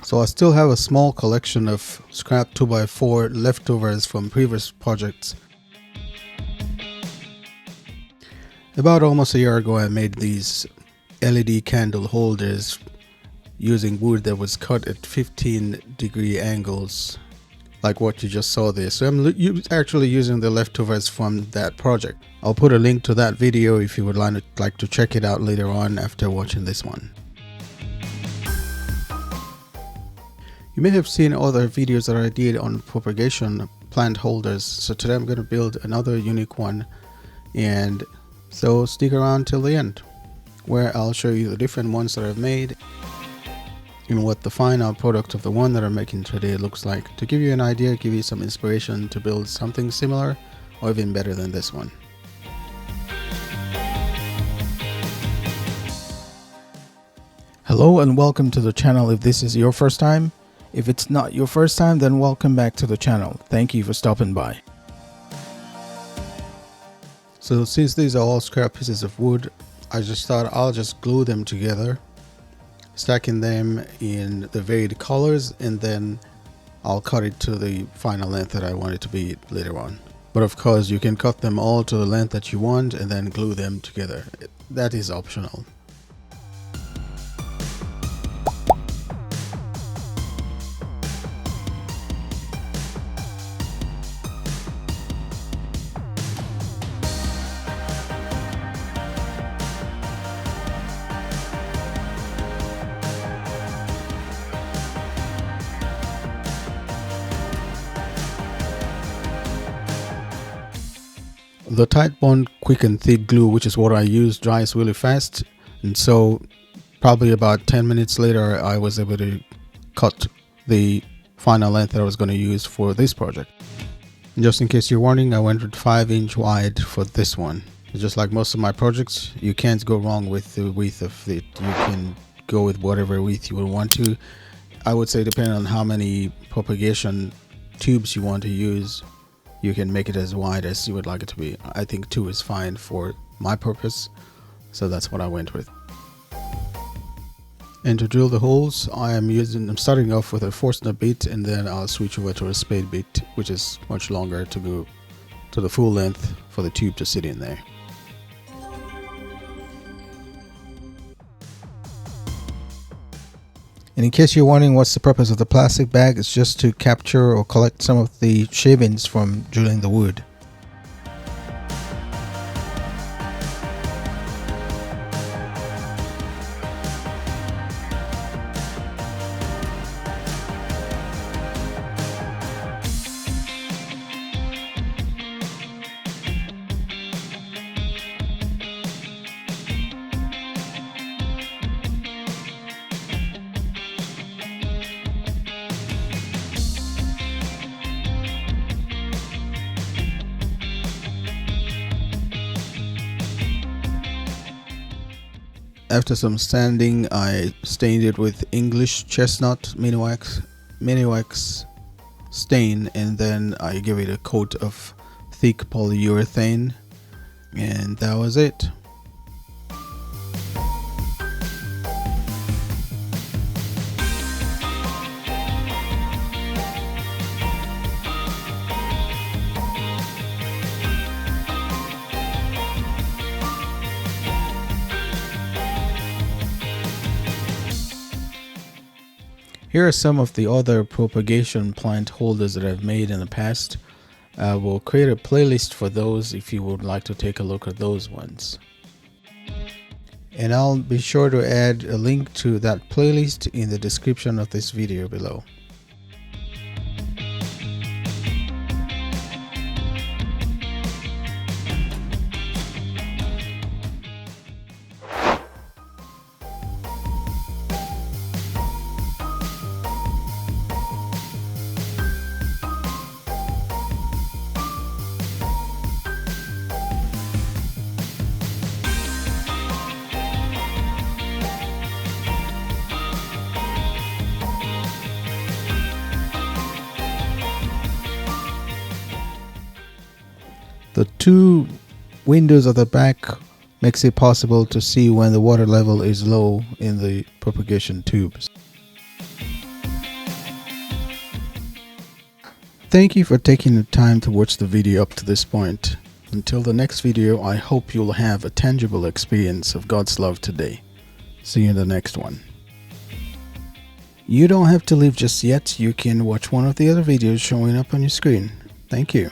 So I still have a small collection of scrap 2x4 leftovers from previous projects. About almost a year ago I made these LED candle holders using wood that was cut at 15-degree angles, like what you just saw there. So I'm actually using the leftovers from that project. I'll put a link to that video if you would like to check it out later on after watching this one. You may have seen other videos that I did on propagation plant holders, so today I'm going to build another unique one, and so stick around till the end, where I'll show you the different ones that I've made and what the final product of the one that I'm making today looks like, to give you an idea, give you some inspiration to build something similar or even better than this one. Hello and welcome to the channel if this is your first time. If it's not your first time, then welcome back to the channel. Thank you for stopping by. So since these are all scrap pieces of wood, I just thought I'll just glue them together, stacking them in the varied colors, and then I'll cut it to the final length that I want it to be later on. But of course you can cut them all to the length that you want and then glue them together. That is optional. The Titebond quick and thick glue, which is what I use, dries really fast, and so probably about 10 minutes later I was able to cut the final length that I was going to use for this project. And just in case you're wondering, I went with 5-inch wide for this one. Just like most of my projects, you can't go wrong with the width of it. You can go with whatever width you would want to. I would say depending on how many propagation tubes you want to use, you can make it as wide as you would like it to be. I think 2 is fine for my purpose, so that's what I went with. And to drill the holes, I'm starting off with a Forstner bit, and then I'll switch over to a spade bit, which is much longer to go to the full length for the tube to sit in there. And in case you're wondering what's the purpose of the plastic bag, it's just to capture or collect some of the shavings from drilling the wood. After some sanding, I stained it with English chestnut mini wax stain, and then I gave it a coat of thick polyurethane, and that was it. Here are some of the other propagation plant holders that I've made in the past. I will create a playlist for those if you would like to take a look at those ones. And I'll be sure to add a link to that playlist in the description of this video below. The two windows at the back makes it possible to see when the water level is low in the propagation tubes. Thank you for taking the time to watch the video up to this point. Until the next video, I hope you'll have a tangible experience of God's love today. See you in the next one. You don't have to leave just yet. You can watch one of the other videos showing up on your screen. Thank you.